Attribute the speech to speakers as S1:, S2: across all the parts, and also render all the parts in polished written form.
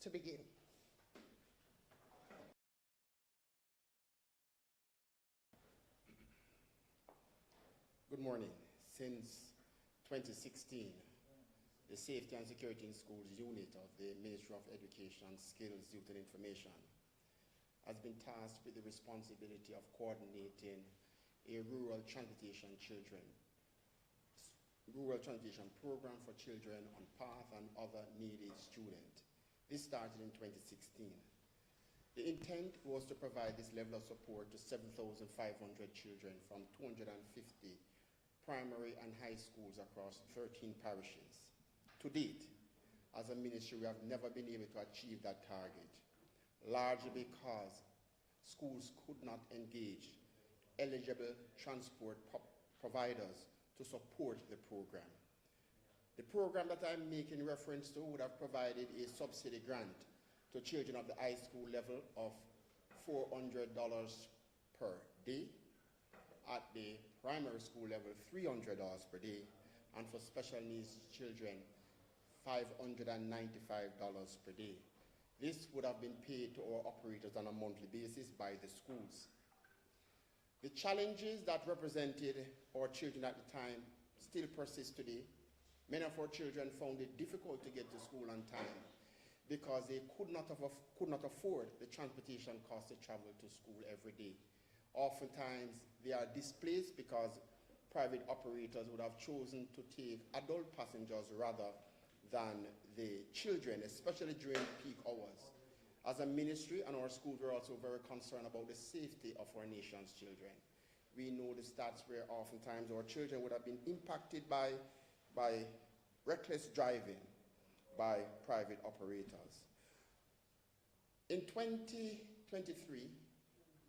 S1: to begin.
S2: Good morning. Since 2016, the Safety and Security in Schools unit of the Ministry of Education, Skills, Youth and Information has been tasked with the responsibility of coordinating a rural transportation program for children on path and other needy students. This started in 2016. The intent was to provide this level of support to 7,500 children from 250 primary and high schools across 13 parishes. To date, as a ministry, we have never been able to achieve that target, largely because schools could not engage eligible transport providers to support the program. The program that I'm making reference to would have provided a subsidy grant to children of the high school level of $400 per day, at the primary school level $300 per day, and for special needs children $595 per day. This would have been paid to our operators on a monthly basis by the schools. The challenges that represented our children at the time still persist today. Many of our children found it difficult to get to school on time because they could not afford the transportation costs to travel to school every day. Oftentimes, they are displaced because private operators would have chosen to take adult passengers rather than the children, especially during peak hours. As a ministry and our schools, we're also very concerned about the safety of our nation's children. We know the stats where oftentimes our children would have been impacted by reckless driving by private operators. In 2023,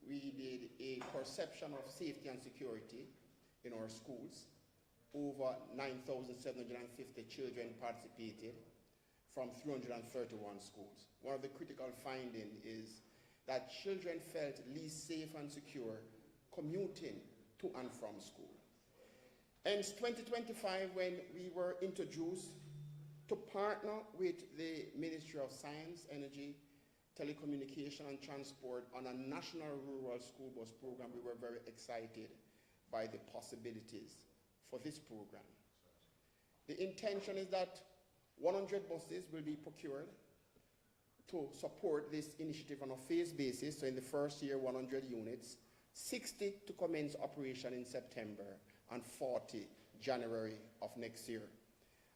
S2: we did a perception of safety and security in our schools. Over 9,750 children participated from 331 schools. One of the critical findings is that children felt least safe and secure commuting to and from school. Hence, 2025, when we were introduced to partner with the Ministry of Science, Energy, Telecommunications and Transport on a national rural school bus program, we were very excited by the possibilities for this program. The intention is that 100 buses will be procured to support this initiative on a phased basis. So in the first year, 100 units, 60 to commence operation in September, and 40 January of next year.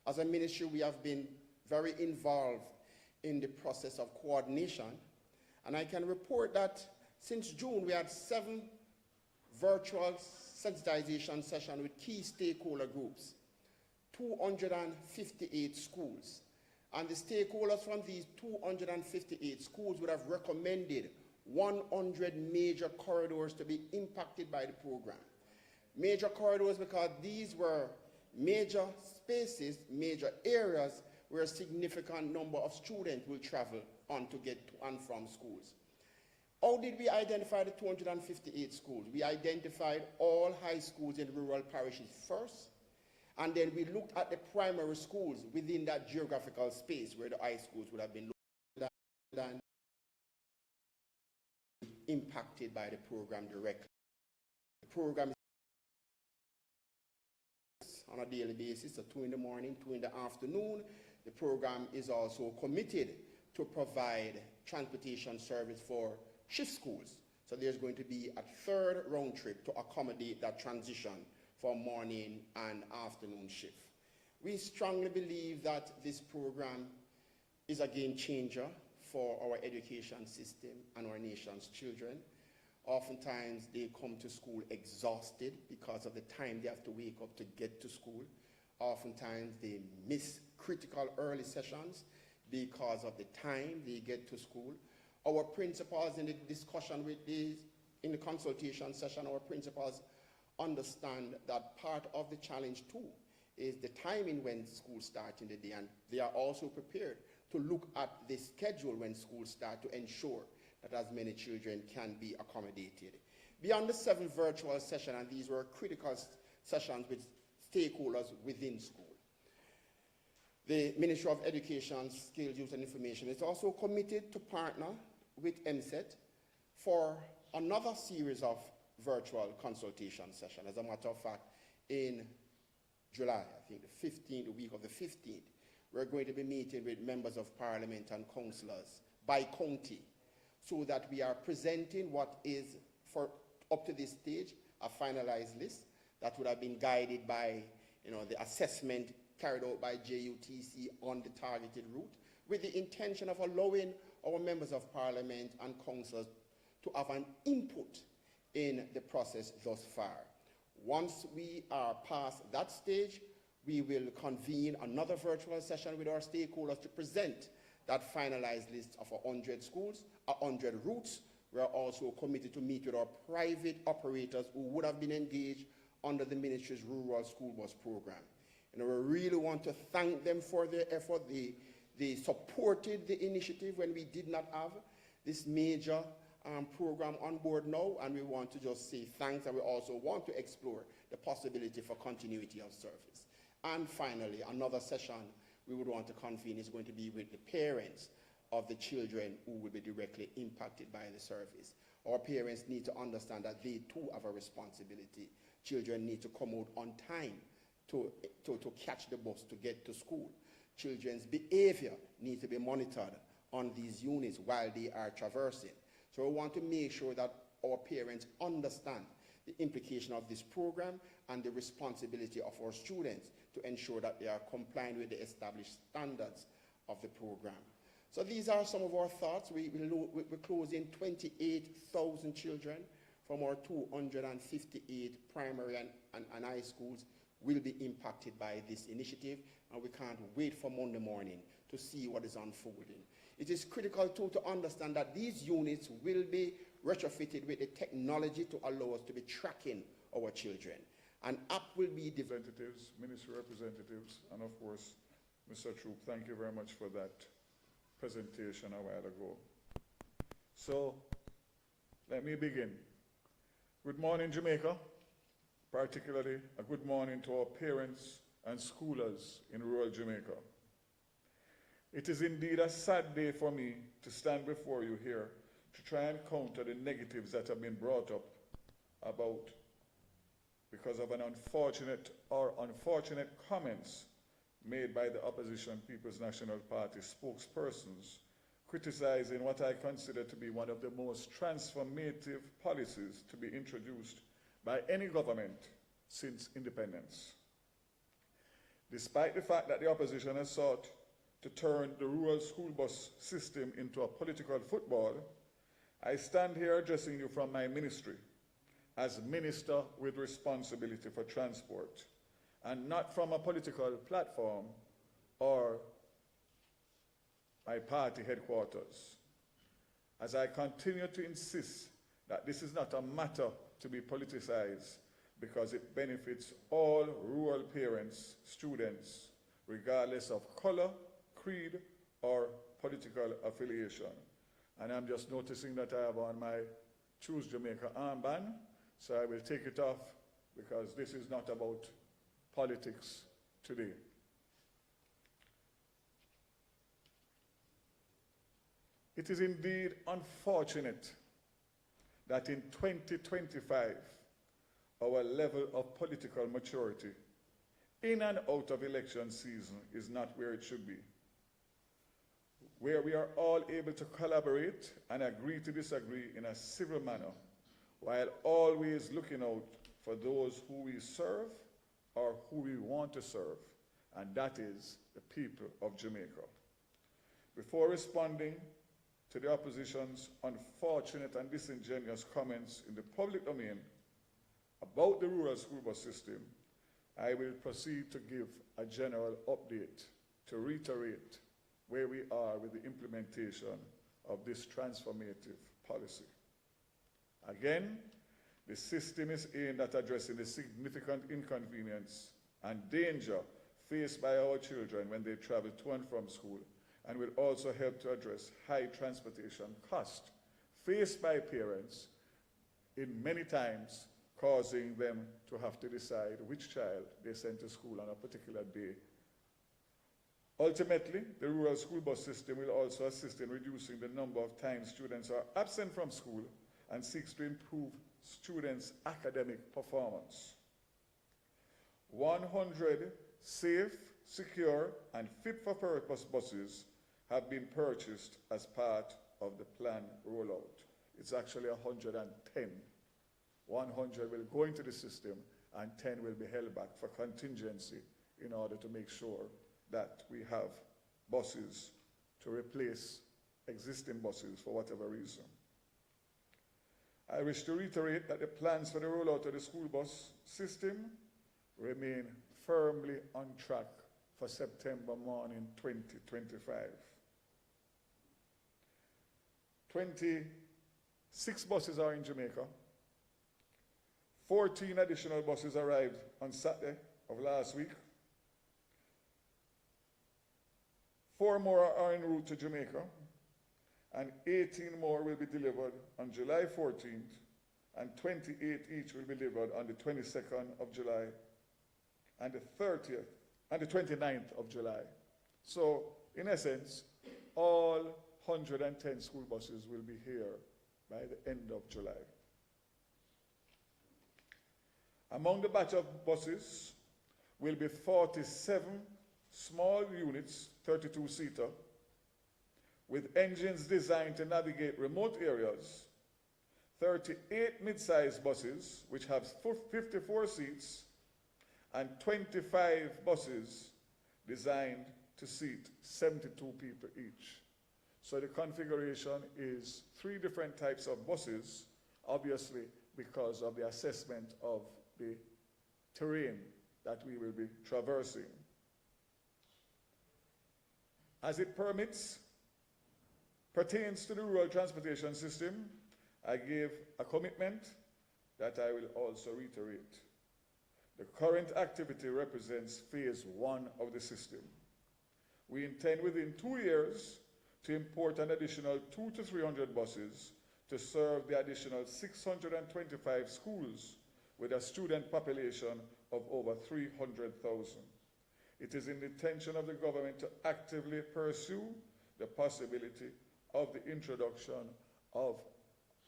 S2: As a ministry, we have been very involved in the process of coordination, and I can report that since June, we had 7 virtual sensitization sessions with key stakeholder groups, 258 schools. And the stakeholders from these 258 schools would have recommended 100 major corridors to be impacted by the program. Major corridors because these were major spaces, major areas where a significant number of students will travel on to get to and from schools. How did we identify the 258 schools? We identified all high schools in rural parishes first, and then we looked at the primary schools within that geographical space where the high schools would have been impacted by the program directly. The program is on a daily basis, so 2 in the morning, 2 in the afternoon. The program is also committed to provide transportation service for shift schools. So there's going to be a 3rd round trip to accommodate that transition for morning and afternoon shift. We strongly believe that this program is a game changer for our education system and our nation's children. Oftentimes they come to school exhausted because of the time they have to wake up to get to school. Oftentimes they miss critical early sessions because of the time they get to school. Our principals in the discussion with these, in the consultation session, our principals understand that part of the challenge too is the timing when schools start in the day, and they are also prepared to look at the schedule when schools start to ensure that as many children can be accommodated. Beyond the 7 virtual sessions, and these were critical sessions with stakeholders within school, The Ministry of Education, Skills, Youth and Information is also committed to partner with MSET for another series of virtual consultation sessions. As a matter of fact, in July, I think the 15th, the week of the 15th, we're going to be meeting with members of parliament and councillors by county, so that we are presenting what is, for up to this stage, a finalized list that would have been guided by the assessment carried out by JUTC on the targeted route, with the intention of allowing our members of parliament and councillors to have an input in the process thus far. Once we are past that stage, we will convene another virtual session with our stakeholders to present that finalized list of 100 schools, 100 routes. We are also committed to meet with our private operators who would have been engaged under the ministry's rural school bus program. And we really want to thank them for their effort. They supported the initiative when we did not have this major program on board now, and we want to just say thanks, and we also want to explore the possibility for continuity of service. And finally, another session we would want to convene is going to be with the parents of the children who will be directly impacted by the service. Our parents need to understand that they too have a responsibility. Children need to come out on time to catch the bus to get to school. Children's behavior needs to be monitored on these units while they are traversing. So we want to make sure that our parents understand the implication of this program and the responsibility of our students to ensure that they are complying with the established standards of the program. So these are some of our thoughts. We're closing 28,000 children from our 258 primary and high schools will be impacted by this initiative, and we can't wait for Monday morning to see what is unfolding. It is critical too to understand that these units will be retrofitted with the technology to allow us to be tracking our children. An app will be developed.
S1: Representatives, ministry representatives, and of course, Mr. Troop, thank you very much for that presentation a while ago. So, let me begin. Good morning, Jamaica. Particularly, a good morning to our parents and schoolers in rural Jamaica. It is indeed a sad day for me to stand before you here to try and counter the negatives that have been brought up about because of an unfortunate comments made by the opposition People's National Party spokespersons criticizing what I consider to be one of the most transformative policies to be introduced by any government since independence. Despite the fact that the opposition has sought to turn the rural school bus system into a political football, I stand here addressing you from my ministry as minister with responsibility for transport, and not from a political platform or my party headquarters, as I continue to insist that this is not a matter to be politicized because it benefits all rural parents, students, regardless of color, creed, or political affiliation. And I'm just noticing that I have on my Choose Jamaica armband, so I will take it off because this is not about politics today. It is indeed unfortunate that in 2025, our level of political maturity in and out of election season is not where it should be, where we are all able to collaborate and agree to disagree in a civil manner, while always looking out for those who we serve or who we want to serve, and that is the people of Jamaica. Before responding to the opposition's unfortunate and disingenuous comments in the public domain about the rural school bus system, I will proceed to give a general update to reiterate where we are with the implementation of this transformative policy. Again, the system is aimed at addressing the significant inconvenience and danger faced by our children when they travel to and from school, and will also help to address high transportation costs faced by parents, in many times causing them to have to decide which child they send to school on a particular day Ultimately, the rural school bus system will also assist in reducing the number of times students are absent from school and seeks to improve students' academic performance. 100 safe, secure, and fit-for-purpose buses have been purchased as part of the planned rollout. It's actually 110. 100 will go into the system and 10 will be held back for contingency in order to make sure that we have buses to replace existing buses for whatever reason. I wish to reiterate that the plans for the rollout of the school bus system remain firmly on track for September morning 2025. 26 buses are in Jamaica. 14 additional buses arrived on Saturday of last week. 4 more are en route to Jamaica, and 18 more will be delivered on July 14th, and 28 each will be delivered on the 22nd of July and the 30th and the 29th of July. So, in essence, all 110 school buses will be here by the end of July. Among the batch of buses will be 47 small units, 32-seater, with engines designed to navigate remote areas, 38 mid-sized buses, which have 54 seats, and 25 buses designed to seat 72 people each. So the configuration is 3 different types of buses, obviously because of the assessment of the terrain that we will be traversing. As it pertains to the rural transportation system, I gave a commitment that I will also reiterate. The current activity represents phase 1 of the system. We intend within 2 years to import an additional 200 to 300 buses to serve the additional 625 schools with a student population of over 300,000. It is in the intention of the government to actively pursue the possibility of the introduction of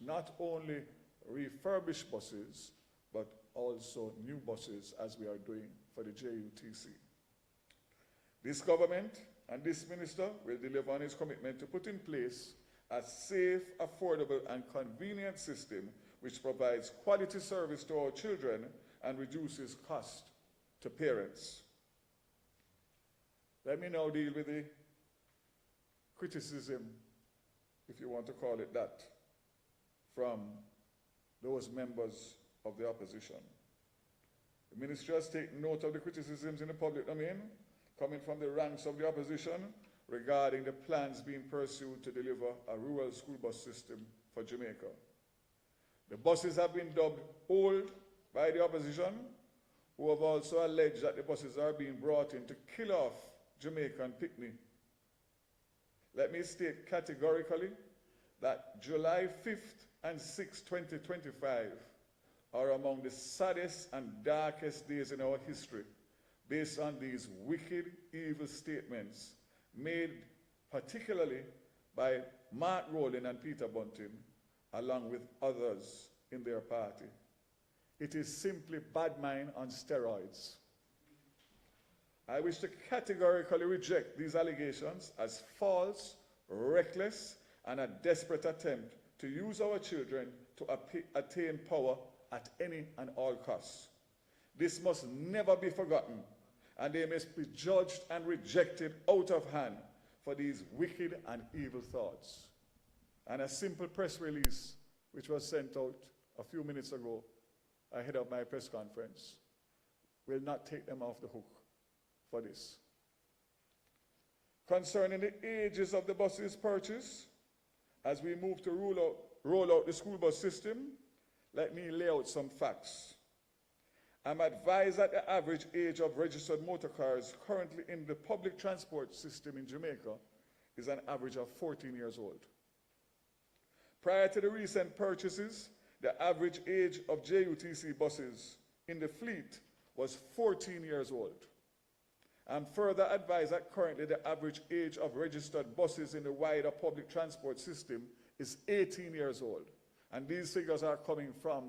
S1: not only refurbished buses, but also new buses, as we are doing for the JUTC. This government and this minister will deliver on his commitment to put in place a safe, affordable, and convenient system which provides quality service to our children and reduces cost to parents. Let me now deal with the criticism, if you want to call it that, from those members of the opposition. The ministry has taken note of the criticisms in the public domain coming from the ranks of the opposition regarding the plans being pursued to deliver a rural school bus system for Jamaica. The buses have been dubbed old by the opposition, who have also alleged that the buses are being brought in to kill off Jamaican picnic. Let me state categorically that July 5th and 6th, 2025 are among the saddest and darkest days in our history based on these wicked, evil statements made particularly by Mark Rowling and Peter Bunting, along with others in their party. It is simply bad mind on steroids. I wish to categorically reject these allegations as false, reckless, and a desperate attempt to use our children to attain power at any and all costs. This must never be forgotten, and they must be judged and rejected out of hand for these wicked and evil thoughts. And a simple press release, which was sent out a few minutes ago ahead of my press conference, will not take them off the hook for this. Concerning the ages of the buses purchased, as we move to roll out the school bus system, let me lay out some facts. I'm advised that the average age of registered motor cars currently in the public transport system in Jamaica is an average of 14 years old. Prior to the recent purchases, the average age of JUTC buses in the fleet was 14 years old. I'm further advised that currently the average age of registered buses in the wider public transport system is 18 years old. And these figures are coming from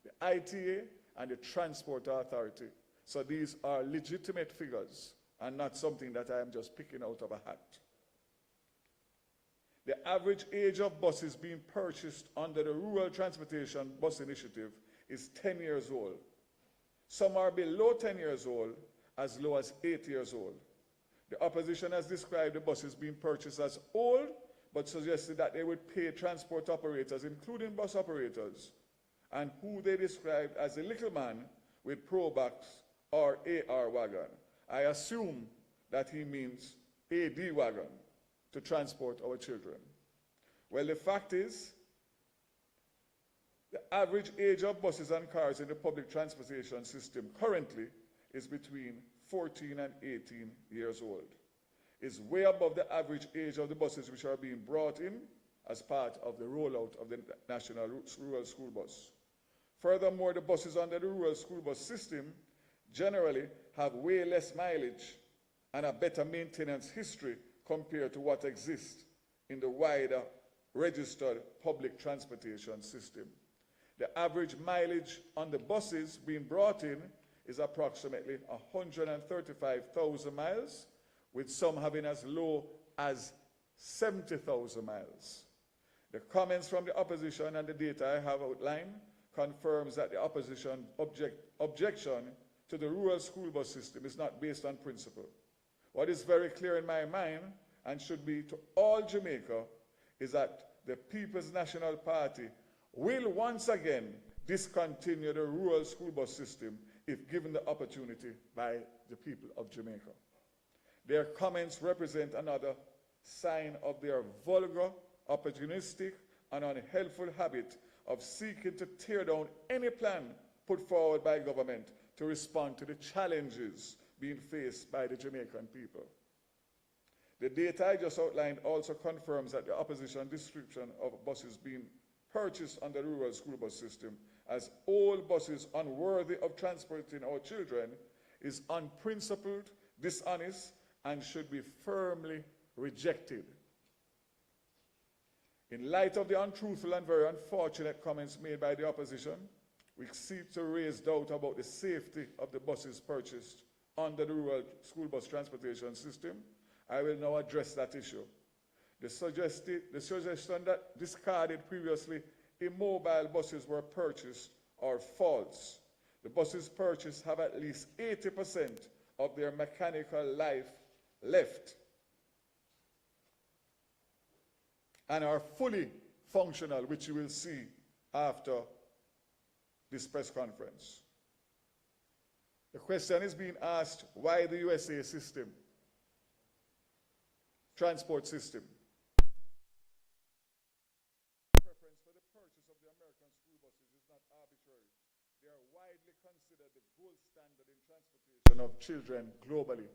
S1: the ITA and the Transport Authority. So these are legitimate figures and not something that I am just picking out of a hat. The average age of buses being purchased under the Rural Transportation Bus Initiative is 10 years old. Some are below 10 years old, as low as 8 years old. The opposition has described the buses being purchased as old, but suggested that they would pay transport operators, including bus operators, and who they described as a little man with Probox or AR wagon. I assume that he means AD wagon to transport our children. Well, the fact is, the average age of buses and cars in the public transportation system currently is between 14 and 18 years old. It's way above the average age of the buses which are being brought in as part of the rollout of the National Rural School Bus. Furthermore, the buses under the Rural School Bus system generally have way less mileage and a better maintenance history compared to what exists in the wider registered public transportation system. The average mileage on the buses being brought in is approximately 135,000 miles, with some having as low as 70,000 miles. The comments from the opposition and the data I have outlined confirms that the opposition objection to the rural school bus system is not based on principle. What is very clear in my mind, and should be to all Jamaica, is that the People's National Party will once again discontinue the rural school bus system if given the opportunity by the people of Jamaica. Their comments represent another sign of their vulgar, opportunistic, and unhelpful habit of seeking to tear down any plan put forward by government to respond to the challenges being faced by the Jamaican people. The data I just outlined also confirms that the opposition description of buses being purchased under the rural school bus system as old buses unworthy of transporting our children is unprincipled, dishonest, and should be firmly rejected. In light of the untruthful and very unfortunate comments made by the opposition, we seek to raise doubt about the safety of the buses purchased under the rural school bus transportation system. I will now address that issue. The suggestion that discarded previously immobile buses were purchased are false. The buses purchased have at least 80% of their mechanical life left and are fully functional, which you will see after this press conference. The question is being asked, why the USA system, transport system? Preference for the purchase of the American school buses is not arbitrary. They are widely considered the gold standard in transportation of children globally.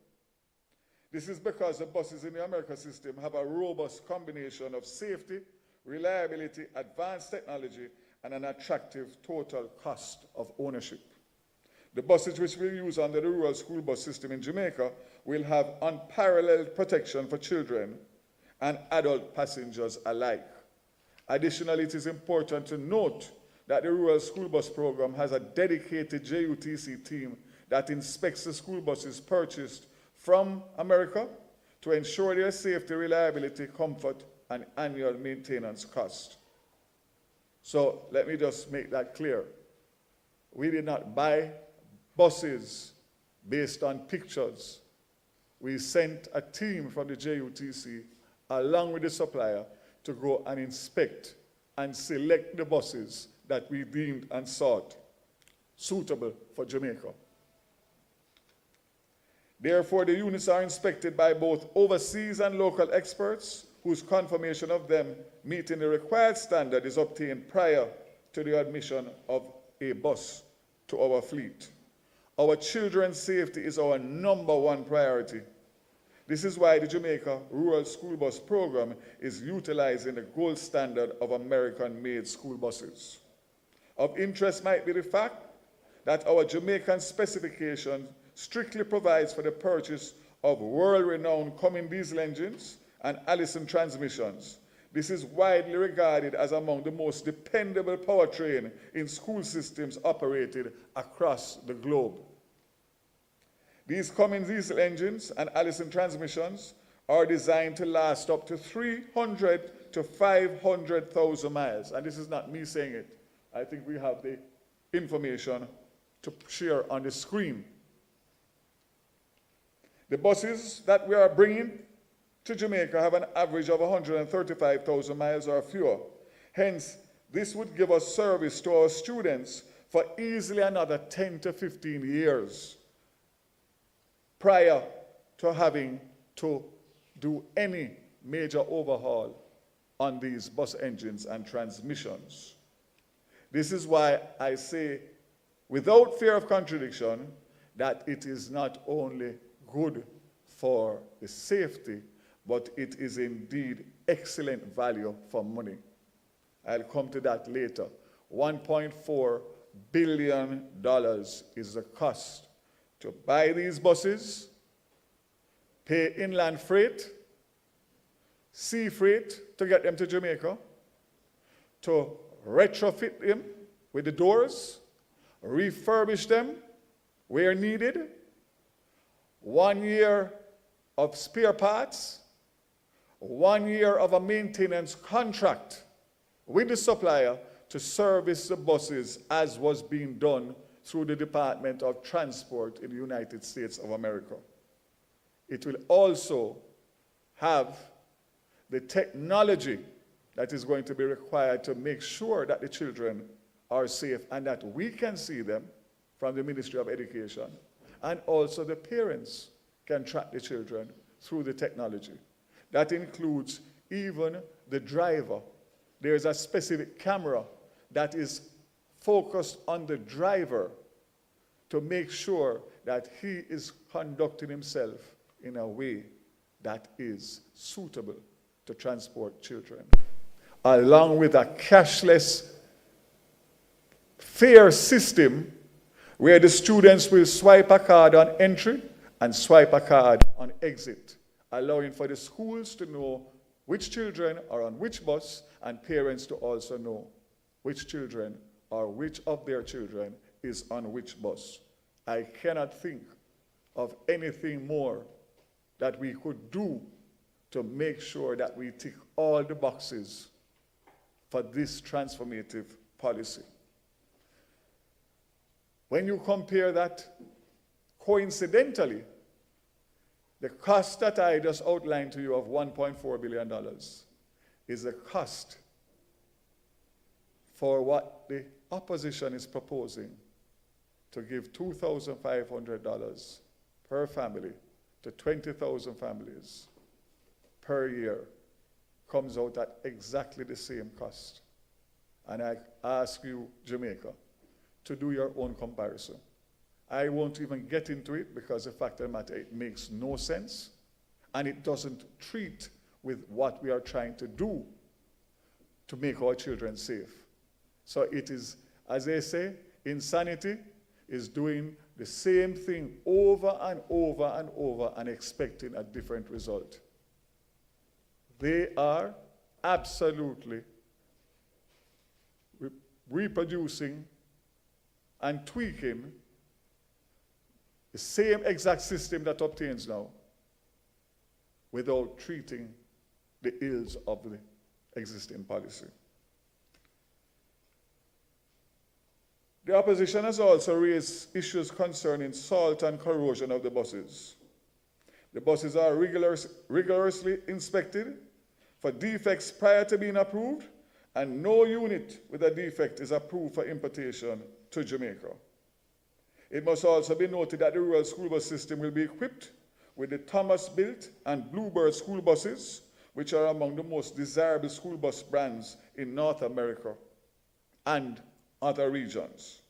S1: This is because the buses in the American system have a robust combination of safety, reliability, advanced technology, and an attractive total cost of ownership. The buses which we use under the rural school bus system in Jamaica will have unparalleled protection for children and adult passengers alike. Additionally, it is important to note that the rural school bus program has a dedicated JUTC team that inspects the school buses purchased from America to ensure their safety, reliability, comfort, and annual maintenance cost. So let me just make that clear. We did not buy buses based on pictures. We sent a team from the JUTC along with the supplier to go and inspect and select the buses that we deemed and sought suitable for Jamaica. Therefore, the units are inspected by both overseas and local experts whose confirmation of them meeting the required standard is obtained prior to the admission of a bus to our fleet. Our children's safety is our #1 priority. This is why the Jamaica Rural School Bus Program is utilizing the gold standard of American-made school buses. Of interest might be the fact that our Jamaican specification strictly provides for the purchase of world-renowned Cummins diesel engines and Allison transmissions. This is widely regarded as among the most dependable powertrain in school systems operated across the globe. These Cummins diesel engines and Allison transmissions are designed to last up to 300 to 500,000 miles. And this is not me saying it. I think we have the information to share on the screen. The buses that we are bringing to Jamaica have an average of 135,000 miles or fewer. Hence, this would give us service to our students for easily another 10 to 15 years prior to having to do any major overhaul on these bus engines and transmissions. This is why I say, without fear of contradiction, that it is not only good for the safety, but it is indeed excellent value for money. I'll come to that later. $1.4 billion is the cost to buy these buses, pay inland freight, sea freight to get them to Jamaica, to retrofit them with the doors, refurbish them where needed, 1 year of spare parts, 1 year of a maintenance contract with the supplier to service the buses as was being done through the Department of Transport in the United States of America. It will also have the technology that is going to be required to make sure that the children are safe and that we can see them from the Ministry of Education, and also the parents can track the children through the technology. That includes even the driver. There is a specific camera that is focused on the driver to make sure that he is conducting himself in a way that is suitable to transport children, along with a cashless fare system where the students will swipe a card on entry and swipe a card on exit, allowing for the schools to know which children are on which bus and parents to also know which children or which of their children is on which bus. I cannot think of anything more that we could do to make sure that we tick all the boxes for this transformative policy. When you compare that, coincidentally, the cost that I just outlined to you of $1.4 billion is the cost for what the opposition is proposing to give $2,500 per family to 20,000 families per year, comes out at exactly the same cost. And I ask you, Jamaica, to do your own comparison. I won't even get into it because the fact of the matter, it makes no sense and it doesn't treat with what we are trying to do to make our children safe. So it is, as they say, insanity is doing the same thing over and over and over and expecting a different result. They are absolutely reproducing and tweaking the same exact system that obtains now without treating the ills of the existing policy. The opposition has also raised issues concerning salt and corrosion of the buses. The buses are rigorously inspected for defects prior to being approved, and no unit with a defect is approved for importation to Jamaica. It must also be noted that the rural school bus system will be equipped with the Thomas-built and Bluebird school buses, which are among the most desirable school bus brands in North America and other regions.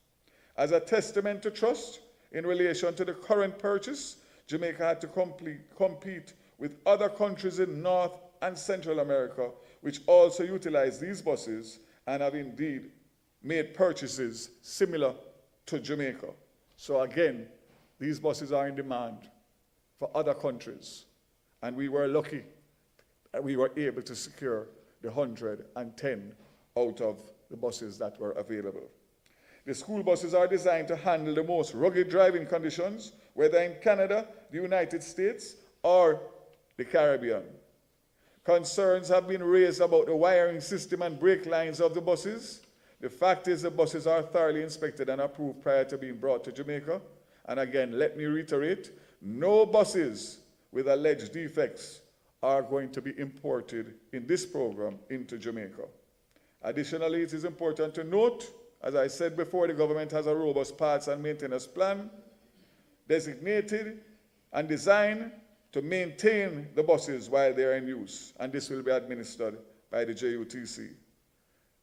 S1: As a testament to trust in relation to the current purchase, Jamaica had to compete with other countries in North and Central America, which also utilize these buses and have indeed made purchases similar to Jamaica. So again, these buses are in demand for other countries. And we were lucky that we were able to secure the 110 out of the buses that were available. The school buses are designed to handle the most rugged driving conditions, whether in Canada, the United States, or the Caribbean. Concerns have been raised about the wiring system and brake lines of the buses. The fact is the buses are thoroughly inspected and approved prior to being brought to Jamaica. And again, let me reiterate, no buses with alleged defects are going to be imported in this program into Jamaica. Additionally, it is important to note, as I said before, the government has a robust parts and maintenance plan designated and designed to maintain the buses while they are in use, and this will be administered by the JUTC.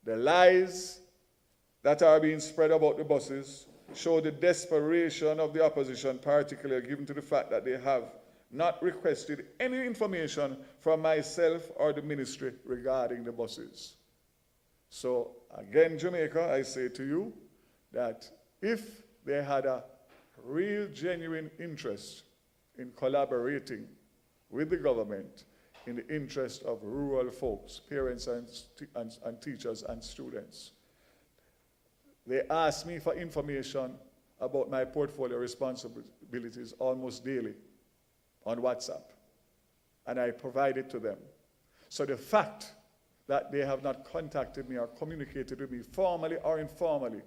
S1: The lies that are being spread about the buses show the desperation of the opposition, particularly given to the fact that they have not requested any information from myself or the ministry regarding the buses. So again, Jamaica, I say to you that if they had a real, genuine interest in collaborating with the government in the interest of rural folks, parents and teachers and students, they ask me for information about my portfolio responsibilities almost daily on WhatsApp, and I provide it to them. So the fact that they have not contacted me or communicated with me formally or informally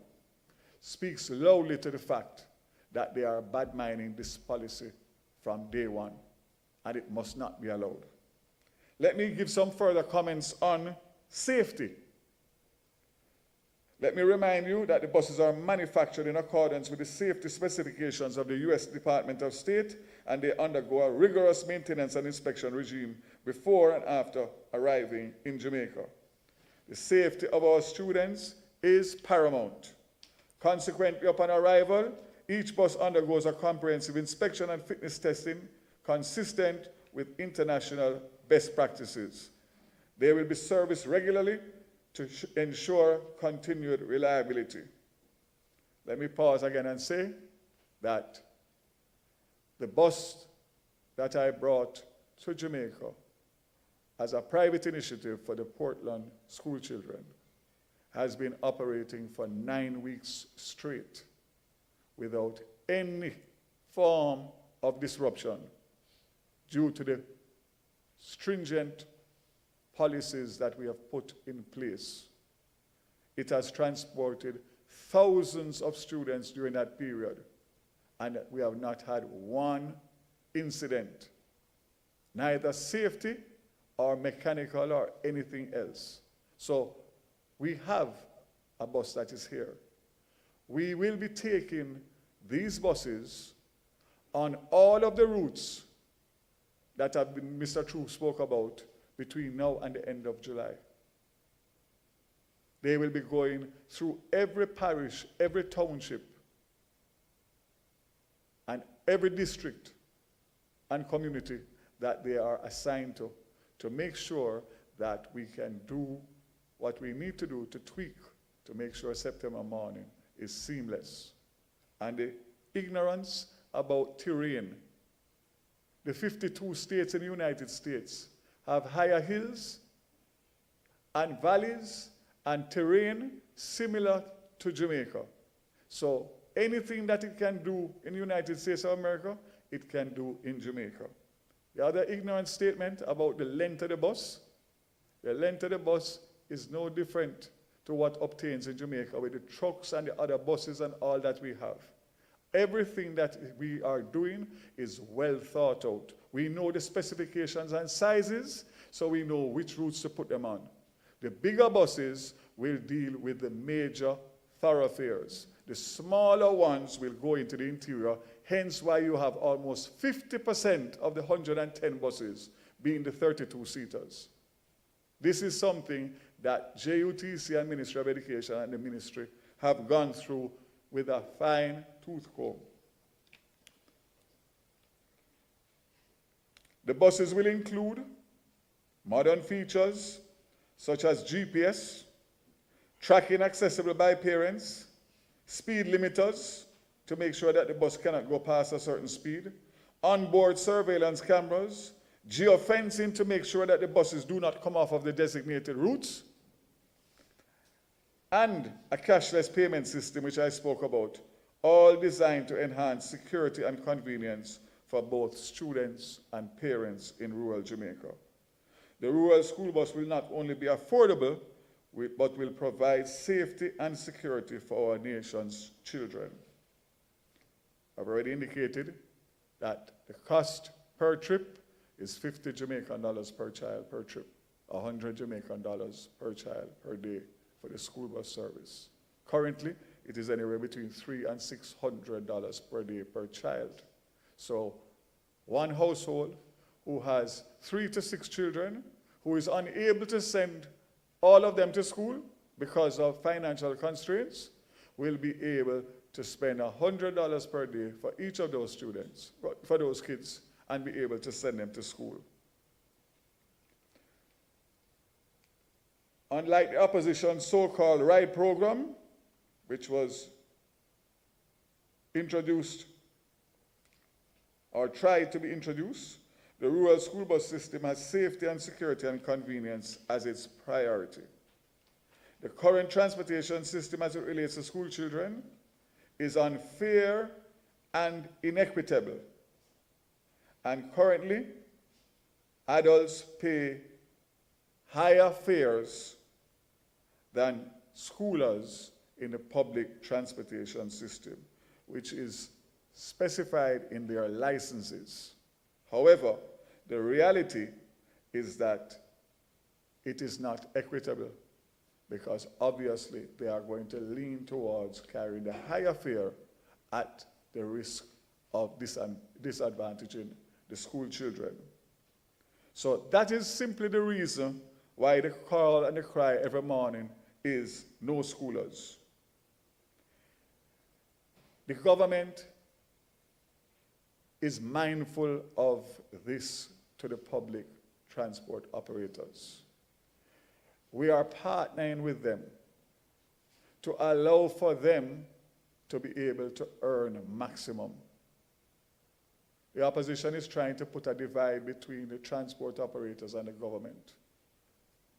S1: speaks loudly to the fact that they are bad-minding this policy from day one, and it must not be allowed. Let me give some further comments on safety. Let me remind you that the buses are manufactured in accordance with the safety specifications of the U.S. Department of State, and they undergo a rigorous maintenance and inspection regime before and after arriving in Jamaica. The safety of our students is paramount. Consequently, upon arrival, each bus undergoes a comprehensive inspection and fitness testing consistent with international best practices. They will be serviced regularly to ensure continued reliability. Let me pause again and say that the bus that I brought to Jamaica as a private initiative for the Portland school children has been operating for 9 weeks straight without any form of disruption due to the stringent policies that we have put in place. It has transported thousands of students during that period, and we have not had one incident, neither safety or mechanical or anything else. So we have a bus that is here. We will be taking these buses on all of the routes that have been, Mr. True spoke about, between now and the end of July. They will be going through every parish, every township, and every district and community that they are assigned to make sure that we can do what we need to do to tweak to make sure September morning is seamless. And the ignorance about terrain. The 52 states in the United States have higher hills and valleys and terrain similar to Jamaica. So anything that it can do in the United States of America, it can do in Jamaica. The other ignorant statement about the length of the bus, the length of the bus is no different to what obtains in Jamaica with the trucks and the other buses and all that we have. Everything that we are doing is well thought out. We know the specifications and sizes, so we know which routes to put them on. The bigger buses will deal with the major thoroughfares. The smaller ones will go into the interior, hence why you have almost 50% of the 110 buses being the 32-seaters. This is something that JUTC and Ministry of Education and the ministry have gone through with a fine-tooth comb. The buses will include modern features such as GPS, tracking accessible by parents, speed limiters to make sure that the bus cannot go past a certain speed, onboard surveillance cameras, geofencing to make sure that the buses do not come off of the designated routes, and a cashless payment system, which I spoke about, all designed to enhance security and convenience for both students and parents in rural Jamaica. The rural school bus will not only be affordable, but will provide safety and security for our nation's children. I've already indicated that the cost per trip is 50 Jamaican dollars per child per trip, 100 Jamaican dollars per child per day for the school bus service. Currently, it is anywhere between $300 and $600 per day per child. So one household who has 3 to 6 children, who is unable to send all of them to school because of financial constraints, will be able to spend $100 per day for each of those students, for those kids, and be able to send them to school. Unlike the opposition's so-called RIDE program, which was introduced or tried to be introduced, the rural school bus system has safety and security and convenience as its priority. The current transportation system as it relates to school children is unfair and inequitable. And currently, adults pay higher fares than schoolers in the public transportation system, which is specified in their licenses. However, the reality is that it is not equitable, because obviously they are going to lean towards carrying the higher fare at the risk of disadvantaging the school children. So that is simply the reason why the call and the cry every morning is no schoolers. The government is mindful of this to the public transport operators. We are partnering with them to allow for them to be able to earn maximum. The opposition is trying to put a divide between the transport operators and the government.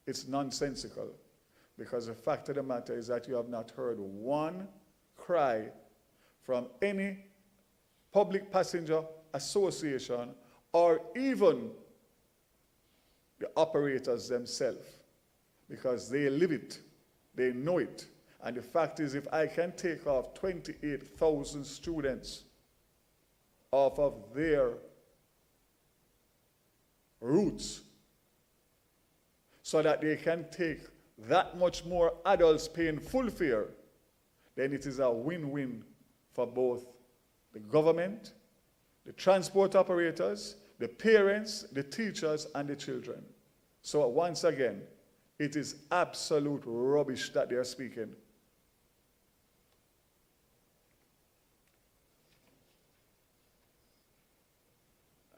S1: It's nonsensical, because the fact of the matter is that you have not heard one cry from any public passenger association or even the operators themselves, because they live it, they know it. And the fact is, if I can take off 28,000 students off of their routes so that they can take that much more adults paying full fare, then it is a win-win for both the government, the transport operators, the parents, the teachers, and the children. So once again, it is absolute rubbish that they are speaking.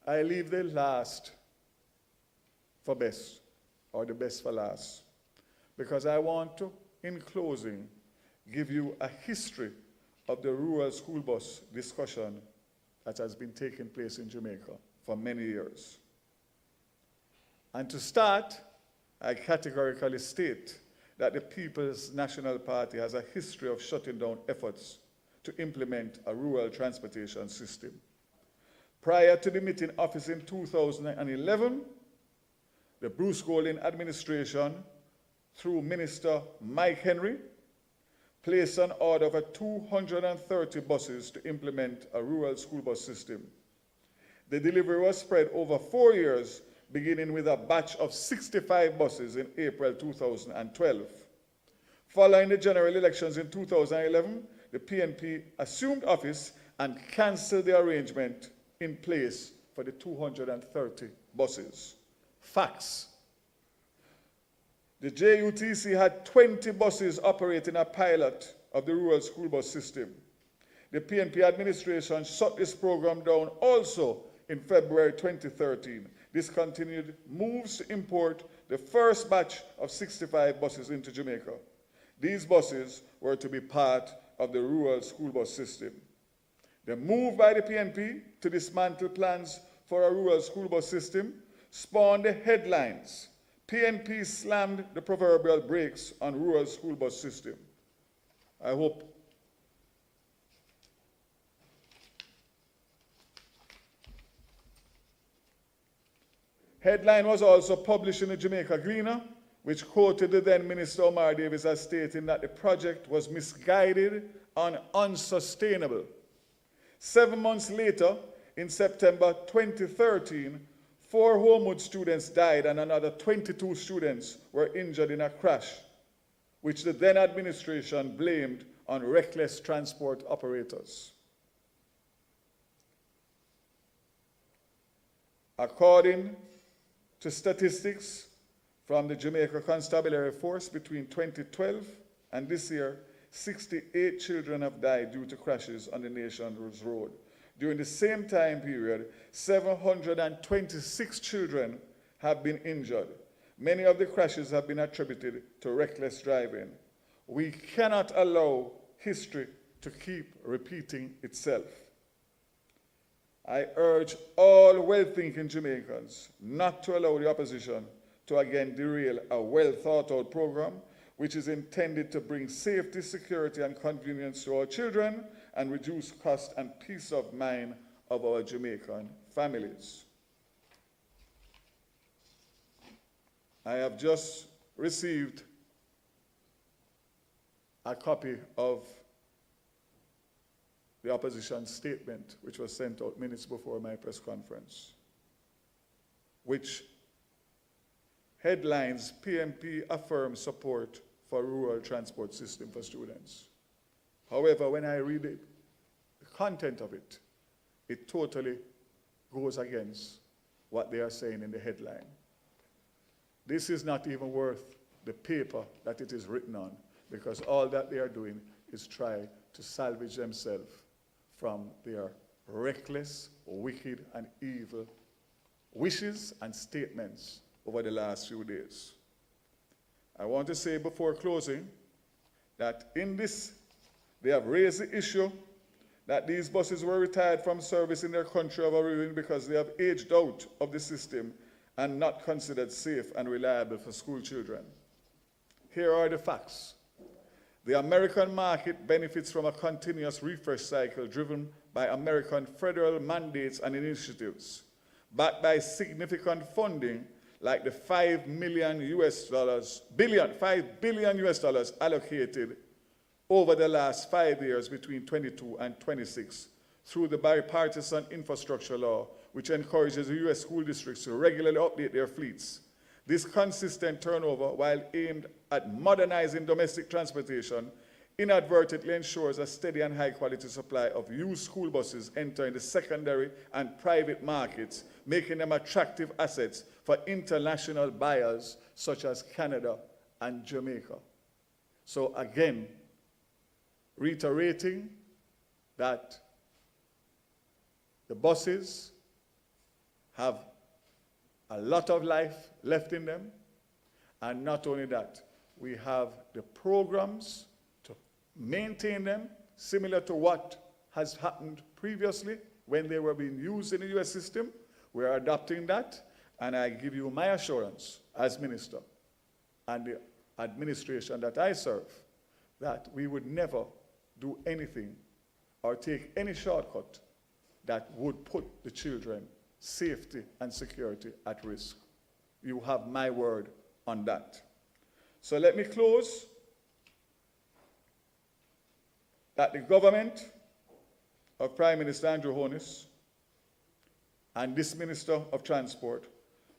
S1: I leave the last for best, or the best for last, because I want to, in closing, give you a history of the rural school bus discussion that has been taking place in Jamaica for many years. And to start, I categorically state that the People's National Party has a history of shutting down efforts to implement a rural transportation system. Prior to the meeting office in 2011, the Bruce Golding administration, through Minister Mike Henry, placed an order for 230 buses to implement a rural school bus system. The delivery was spread over 4 years, beginning with a batch of 65 buses in April 2012. Following the general elections in 2011, the PNP assumed office and canceled the arrangement in place for the 230 buses. Facts. The JUTC had 20 buses operating a pilot of the rural school bus system. The PNP administration shut this program down also in February 2013. Discontinued moves to import the first batch of 65 buses into Jamaica. These buses were to be part of the rural school bus system. The move by the PNP to dismantle plans for a rural school bus system spawned the headlines. PNP slammed the proverbial brakes on rural school bus system. I hope headline was also published in the Jamaica Gleaner, which quoted the then Minister Omar Davies as stating that the project was misguided and unsustainable. 7 months later, in September 2013, 4 Homewood students died and another 22 students were injured in a crash, which the then administration blamed on reckless transport operators. According to statistics from the Jamaica Constabulary Force, between 2012 and this year, 68 children have died due to crashes on the nation's road. During the same time period, 726 children have been injured. Many of the crashes have been attributed to reckless driving. We cannot allow history to keep repeating itself. I urge all well-thinking Jamaicans not to allow the opposition to again derail a well-thought-out program which is intended to bring safety, security, and convenience to our children and reduce cost and peace of mind of our Jamaican families. I have just received a copy of the opposition statement, which was sent out minutes before my press conference, which headlines PMP affirms support for rural transport system for students. However, when I read it, the content of it, it totally goes against what they are saying in the headline. This is not even worth the paper that it is written on, because all that they are doing is try to salvage themselves from their reckless, wicked, and evil wishes and statements over the last few days. I want to say before closing that in this, they have raised the issue that these buses were retired from service in their country of origin because they have aged out of the system and not considered safe and reliable for school children. Here are the facts. The American market benefits from a continuous refresh cycle driven by American federal mandates and initiatives, backed by significant funding like the $5 billion US dollars allocated over the last 5 years between 22 and 26 through the bipartisan infrastructure law, which encourages the U.S. school districts to regularly update their fleets. This consistent turnover, while aimed at modernizing domestic transportation, inadvertently ensures a steady and high-quality supply of used school buses entering the secondary and private markets, making them attractive assets for international buyers such as Canada and Jamaica. So again, reiterating that the buses have a lot of life left in them, and not only that, we have the programs to maintain them, similar to what has happened previously when they were being used in the US system. We are adopting that, and I give you my assurance as minister and the administration that I serve that we would never do anything or take any shortcut that would put the children safety and security at risk. You have my word on that. So let me close that the government of Prime Minister Andrew Holness and this Minister of Transport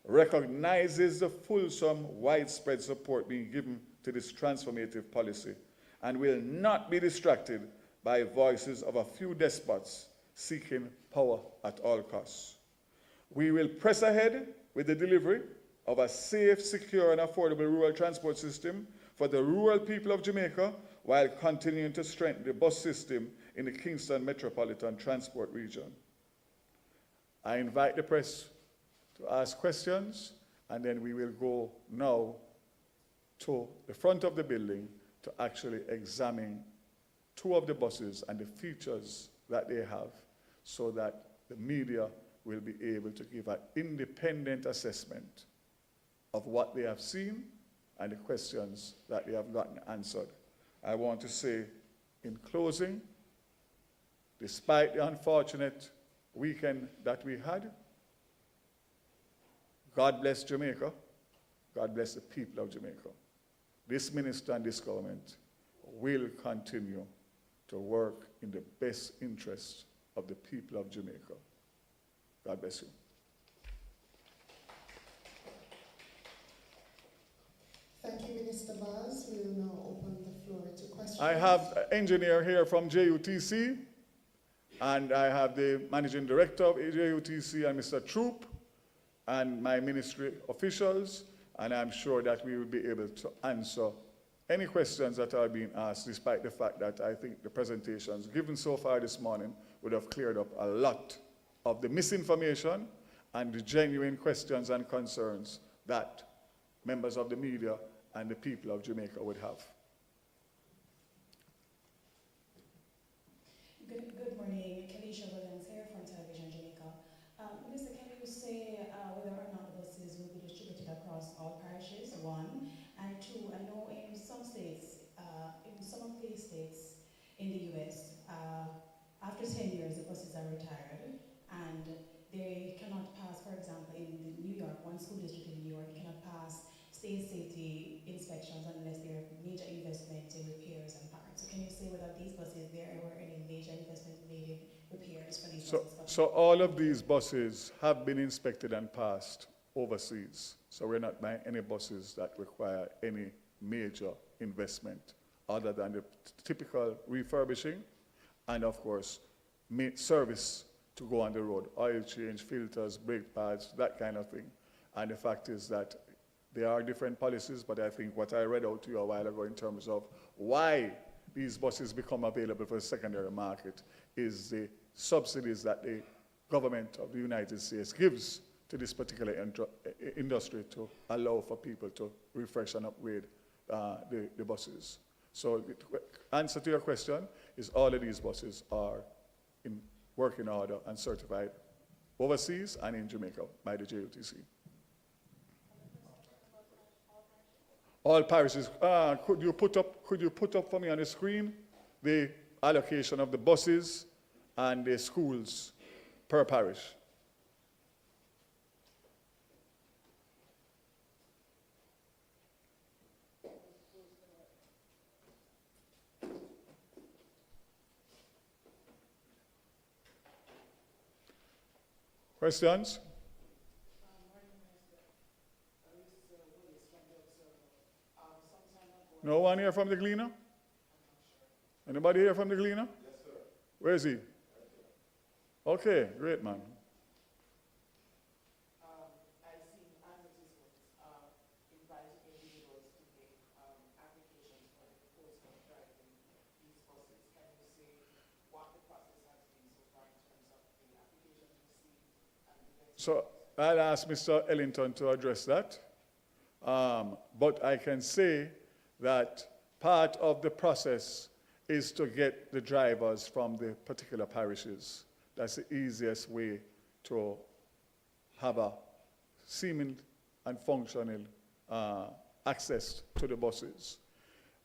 S1: recognizes the fulsome, widespread support being given to this transformative policy and will not be distracted by voices of a few despots seeking power at all costs. We will press ahead with the delivery of a safe, secure, and affordable rural transport system for the rural people of Jamaica while continuing to strengthen the bus system in the Kingston Metropolitan Transport Region. I invite the press to ask questions, and then we will go now to the front of the building to actually examine 2 of the buses and the features that they have so that the media will be able to give an independent assessment of what they have seen and the questions that they have gotten answered. I want to say in closing, despite the unfortunate weekend that we had, God bless Jamaica. God bless the people of Jamaica. This minister and this government will continue to work in the best interest of the people of Jamaica. God bless you.
S3: Thank you, Minister Vaz. We will now open the floor to questions.
S1: I have an engineer here from JUTC, and I have the managing director of JUTC and Mr. Troop, and my ministry officials, and I'm sure that we will be able to answer any questions that are being asked, despite the fact that I think the presentations given so far this morning would have cleared up a lot of the misinformation and the genuine questions and concerns that members of the media and the people of Jamaica would have.
S4: Good morning. Kelisha Williams here from Television Jamaica. Minister, can you say whether or not the buses will be distributed across all parishes, one? And two, I know in some states, in some of the states in the US, after 10 years, the buses are retired and they cannot pass, for example, in New York, one school district in New York cannot pass state safety inspections unless there are major investments in repairs and parts. So can you say whether these buses, there were any major investment made in repairs for these buses?
S1: So all of these buses have been inspected and passed overseas. So we're not buying any buses that require any major investment other than the typical refurbishing and, of course, service to go on the road, oil change, filters, brake pads, that kind of thing. And the fact is that there are different policies, but I think what I read out to you a while ago in terms of why these buses become available for the secondary market is the subsidies that the government of the United States gives to this particular industry to allow for people to refresh and upgrade the buses. So the answer to your question is all of these buses are in working order and certified overseas and in Jamaica by the JUTC. All parishes. Could you put up for me on the screen the allocation of the buses and the schools per parish? Questions? No one here from the Gleaner? Anybody here from the Gleaner? Yes, sir. Where is he? Okay, great, man.
S5: I've seen advertisements inviting individuals to make applications for the post of driving these buses. Can you say what the process has been so far in terms of the applications received and the next?
S1: So I'll ask Mr. Ellington to address that. But I can say that part of the process is to get the drivers from the particular parishes. That's the easiest way to have a seeming and functional access to the buses.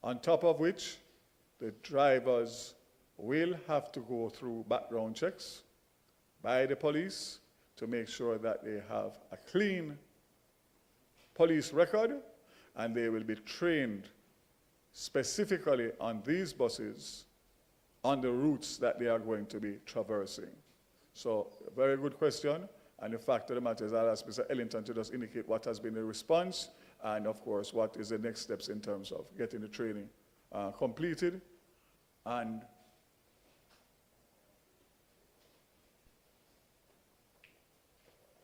S1: On top of which, the drivers will have to go through background checks by the police to make sure that they have a clean police record, and they will be trained specifically on these buses on the routes that they are going to be traversing. So, very good question. And the fact of the matter is I'll ask Mr. Ellington to just indicate what has been the response and, of course, what is the next steps in terms of getting the training completed. And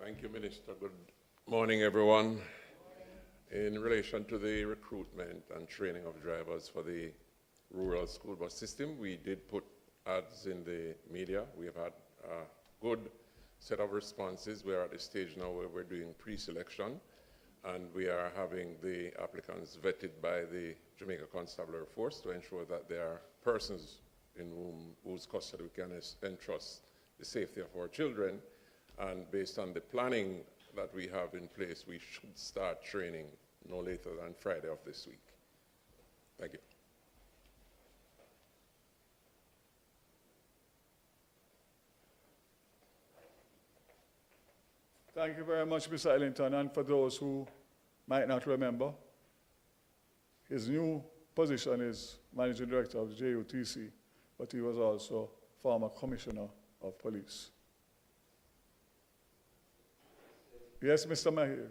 S6: thank you, Minister. Good morning, everyone. In relation to the recruitment and training of drivers for the rural school bus system, we did put ads in the media. We have had a good set of responses. We are at the stage now where we're doing pre-selection, and we are having the applicants vetted by the Jamaica Constabulary Force to ensure that they are persons whose custody we can entrust the safety of our children. And based on the planning that we have in place, we should start training no later than Friday of this week. Thank you.
S1: Thank you very much, Mr. Ellington. And for those who might not remember, his new position is Managing Director of the JUTC, but he was also former Commissioner of Police. Yes, Mr. Mahir.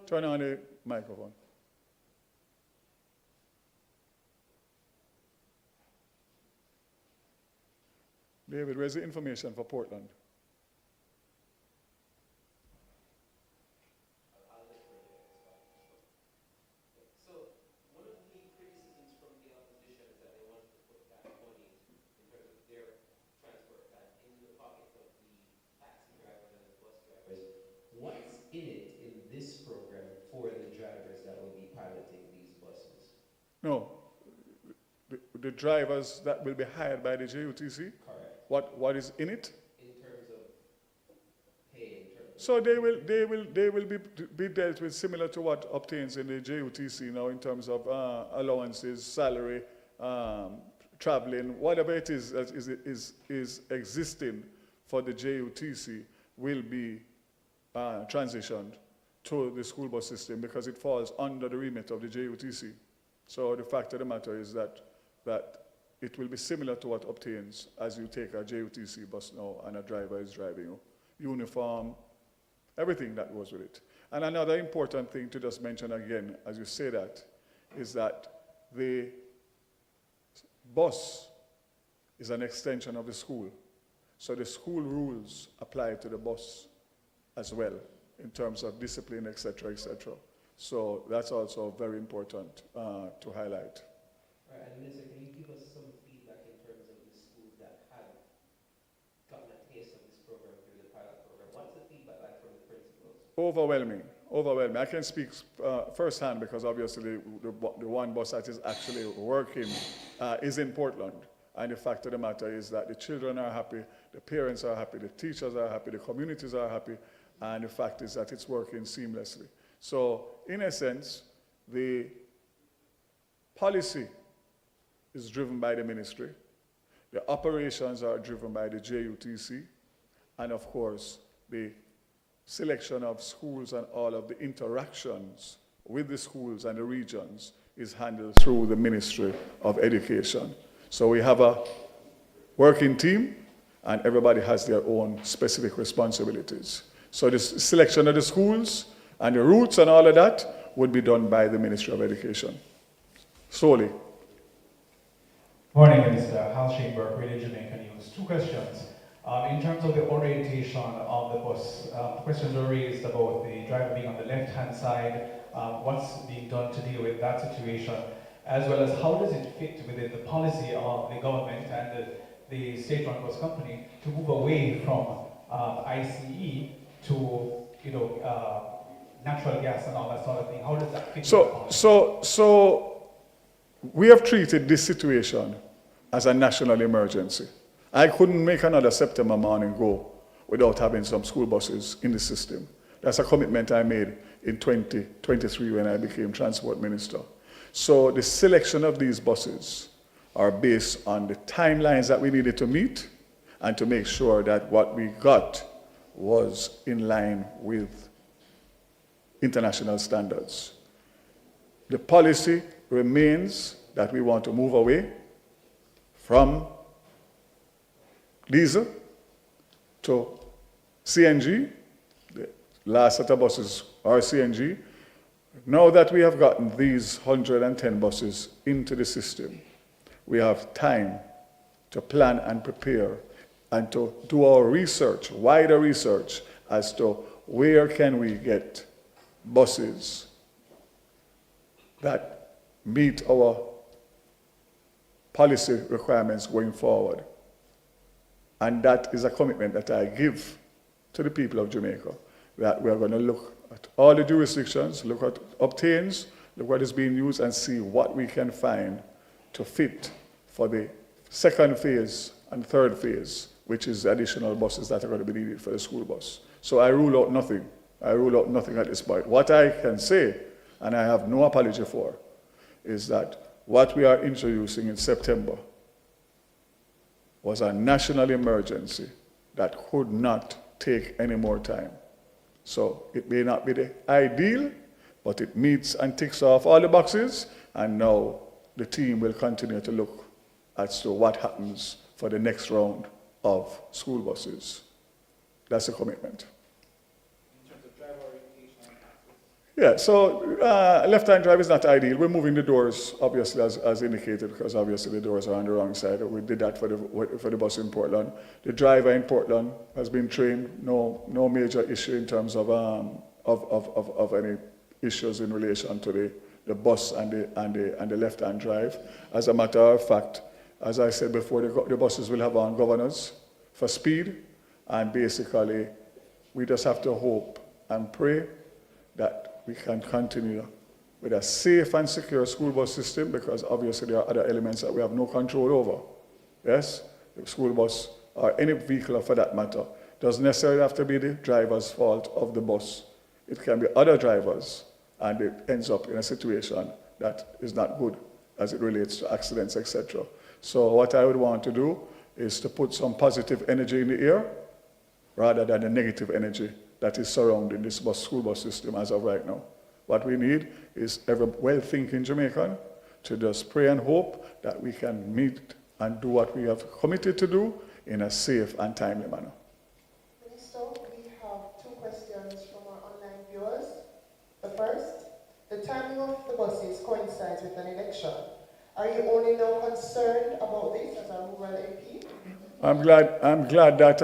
S1: Turn on the microphone. David, where's the information for Portland?
S7: So one of the criticisms from the opposition is that they want to put that money in terms of their transport plan in the pockets of the taxi drivers and the bus drivers. What's in it in this program for the drivers that will be piloting these buses?
S1: No, the drivers that will be hired by the JUTC.
S7: Correct.
S1: What is in it?
S7: In terms of pay, in terms of
S1: So they will be dealt with similar to what obtains in the JUTC now in terms of allowances, salary, traveling, whatever it is that is existing for the JUTC will be transitioned to the school bus system because it falls under the remit of the JUTC. So the fact of the matter is that it will be similar to what obtains as you take a JUTC bus now and a driver is driving you. Uniform, everything that goes with it. And another important thing to just mention again, as you say that, is that the bus is an extension of the school. So the school rules apply to the bus as well in terms of discipline, etc., etc. So that's also very important to highlight.
S7: Right, and Minister, can you give us some feedback in terms of the schools that have gotten a taste of this program through the pilot program? What's the feedback like from the principals?
S1: Overwhelming. I can speak firsthand because obviously the one bus that is actually working is in Portland. And the fact of the matter is that the children are happy, the parents are happy, the teachers are happy, the communities are happy, and the fact is that it's working seamlessly. So in essence, the policy is driven by the ministry, the operations are driven by the JUTC, and of course, the selection of schools and all of the interactions with the schools and the regions is handled through the Ministry of Education. So we have a working team, and everybody has their own specific responsibilities. So the selection of the schools and the routes and all of that would be done by the Ministry of Education solely.
S8: Morning, Minister. Hal Sheinberg, Radio Jamaica News. Two questions. In terms of the orientation of the bus, questions were raised about the driver being on the left-hand side, what's being done to deal with that situation, as well as how does it fit within the policy of the government and the state-run bus company to move away from ICE to, natural gas and all that sort of thing. How does that fit?
S1: So we have treated this situation as a national emergency. I couldn't make another September morning go without having some school buses in the system. That's a commitment I made in 2023 when I became Transport Minister. So the selection of these buses are based on the timelines that we needed to meet and to make sure that what we got was in line with international standards. The policy remains that we want to move away from diesel to CNG. The last set of buses are CNG. Now that we have gotten these 110 buses into the system, we have time to plan and prepare and to do our research, wider research, as to where can we get buses that meet our policy requirements going forward. And that is a commitment that I give to the people of Jamaica, that we are going to look at all the jurisdictions, look at obtains, look what is being used, and see what we can find to fit for the second phase and third phase, which is the additional buses that are going to be needed for the school bus. So I rule out nothing. I rule out nothing at this point. What I can say, and I have no apology for, is that what we are introducing in September was a national emergency that could not take any more time. So it may not be the ideal, but it meets and ticks off all the boxes, and now the team will continue to look as to what happens for the next round of school buses. That's a commitment.
S8: In terms of driver orientation and access?
S1: Yeah, so left-hand drive is not ideal. We're moving the doors, obviously, as indicated, because obviously the doors are on the wrong side. We did that for the bus in Portland. The driver in Portland has been trained. No major issue in terms of any issues in relation to the bus and the left-hand drive. As a matter of fact, as I said before, the buses will have on governors for speed, and basically we just have to hope and pray that we can continue with a safe and secure school bus system, because obviously there are other elements that we have no control over. Yes, the school bus or any vehicle for that matter doesn't necessarily have to be the driver's fault of the bus. It can be other drivers, and it ends up in a situation that is not good as it relates to accidents, etc. So what I would want to do is to put some positive energy in the air rather than the negative energy that is surrounding this school bus system as of right now. What we need is every well-thinking Jamaican to just pray and hope that we can meet and do what we have committed to do in a safe and timely manner.
S3: Minister, we have two questions from our online viewers. The first, the timing of the buses coincides with an election. Are you only now concerned about this as a rural MP?
S1: I'm glad that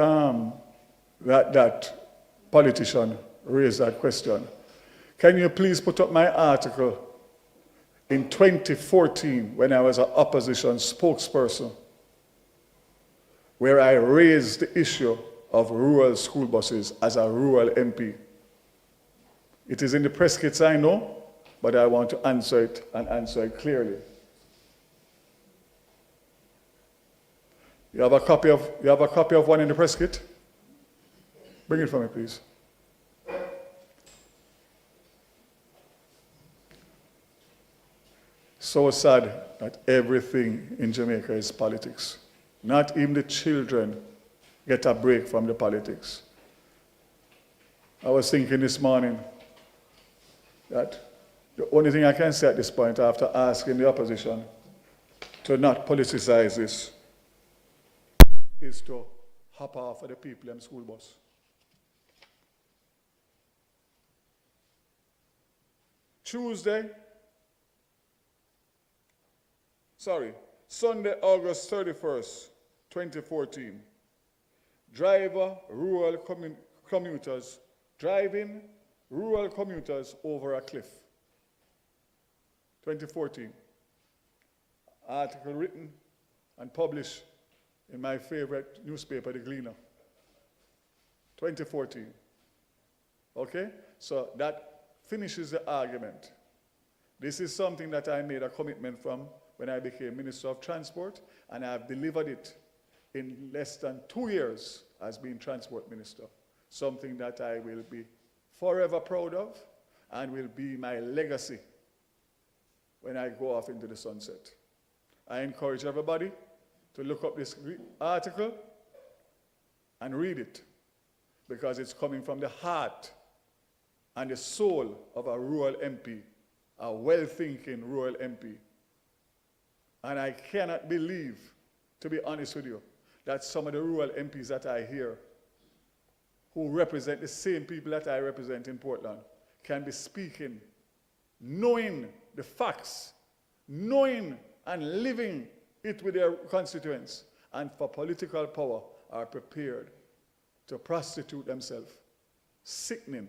S1: that politician raised that question. Can you please put up my article in 2014 when I was an opposition spokesperson, where I raised the issue of rural school buses as a rural MP? It is in the press kits, I know, but I want to answer it and answer it clearly. You have a copy of one in the press kit? Bring it for me, please. So sad that everything in Jamaica is politics. Not even the children get a break from the politics. I was thinking this morning that the only thing I can say at this point, after asking the opposition to not politicize this, is to hop off for the people in the school bus. Sunday, August 31st, 2014. Driving rural commuters over a cliff. 2014. Article written and published in my favorite newspaper, The Gleaner. 2014. Okay? So that finishes the argument. This is something that I made a commitment from when I became Minister of Transport, and I have delivered it in less than 2 years as being Transport Minister. Something that I will be forever proud of and will be my legacy when I go off into the sunset. I encourage everybody to look up this article and read it, because it's coming from the heart and the soul of a rural MP, a well-thinking rural MP. And I cannot believe, to be honest with you, that some of the rural MPs that I hear, who represent the same people that I represent in Portland, can be speaking, knowing the facts, knowing and living it with their constituents, and for political power are prepared to prostitute themselves. Sickening.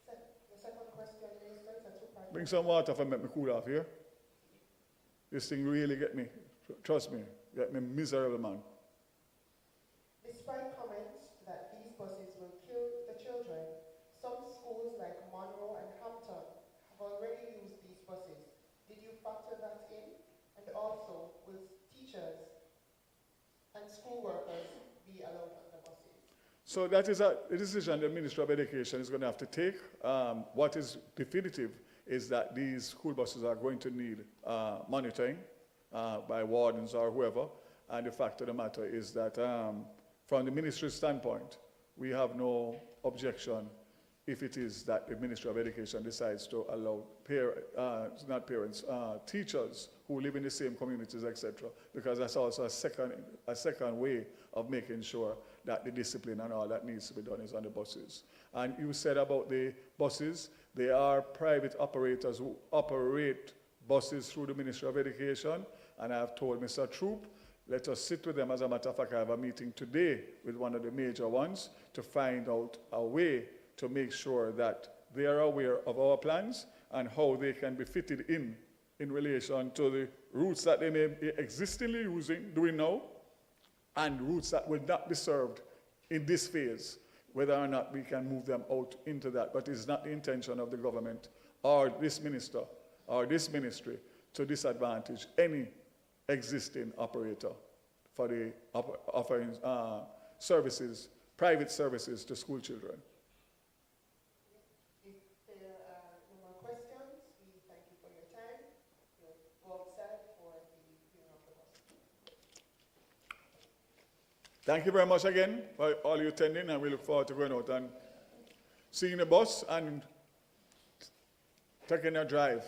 S3: The second question, Minister, is a two-part.
S1: Bring some water for me, make me cool off here. This thing really get me, trust me, get me miserable, man.
S3: Despite comments that these buses will kill the children, some schools like Monroe and Hampton have already used these buses. Did you factor that in? And also, will teachers and school workers be allowed on the buses?
S1: So that is a decision the Ministry of Education is going to have to take. What is definitive is that these school buses are going to need monitoring by wardens or whoever. And the fact of the matter is that from the ministry's standpoint, we have no objection if it is that the Ministry of Education decides to allow teachers who live in the same communities, etc., because that's also a second way of making sure that the discipline and all that needs to be done is on the buses. And you said about the buses, they are private operators who operate buses through the Ministry of Education, and I have told Mr. Troop, let us sit with them. As a matter of fact, I have a meeting today with one of the major ones to find out a way to make sure that they are aware of our plans and how they can be fitted in relation to the routes that they may be existingly doing now, and routes that will not be served in this phase, whether or not we can move them out into that. But it's not the intention of the government or this minister or this ministry to disadvantage any existing operator for the offering services, private services to school children.
S3: If there are no more questions, we thank you for your time. We'll go outside for the viewing of the bus.
S1: Thank you very much again for all you attending, and we look forward to going out and seeing the bus and taking a drive.